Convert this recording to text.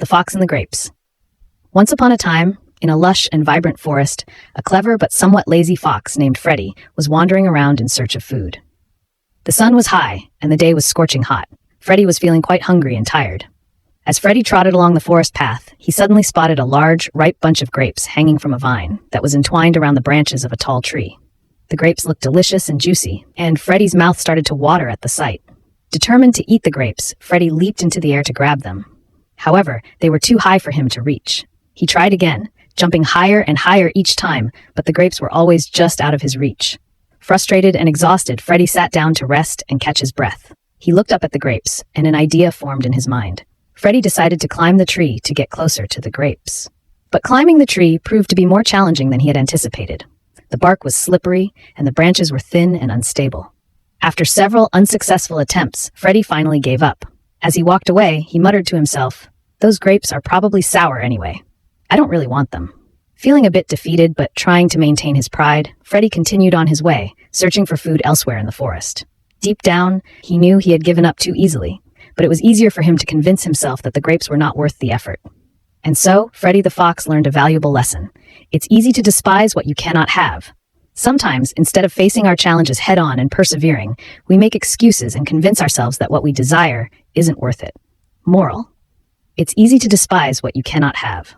The Fox and the Grapes. Once upon a time, in a lush and vibrant forest, a clever but somewhat lazy fox named Freddy was wandering around in search of food. The sun was high, and the day was scorching hot. Freddy was feeling quite hungry and tired. As Freddy trotted along the forest path, he suddenly spotted a large, ripe bunch of grapes hanging from a vine that was entwined around the branches of a tall tree. The grapes looked delicious and juicy, and Freddy's mouth started to water at the sight. Determined to eat the grapes, Freddy leaped into the air to grab them. However, they were too high for him to reach. He tried again, jumping higher and higher each time, but the grapes were always just out of his reach. Frustrated and exhausted, Freddy sat down to rest and catch his breath. He looked up at the grapes, and an idea formed in his mind. Freddy decided to climb the tree to get closer to the grapes. But climbing the tree proved to be more challenging than he had anticipated. The bark was slippery, and the branches were thin and unstable. After several unsuccessful attempts, Freddy finally gave up. As he walked away, he muttered to himself, "Those grapes are probably sour anyway. I don't really want them." Feeling a bit defeated but trying to maintain his pride, Freddy continued on his way, searching for food elsewhere in the forest. Deep down, he knew he had given up too easily, but it was easier for him to convince himself that the grapes were not worth the effort. And so, Freddy the Fox learned a valuable lesson. It's easy to despise what you cannot have. Sometimes, instead of facing our challenges head-on and persevering, we make excuses and convince ourselves that what we desire isn't worth it. Moral: it's easy to despise what you cannot have.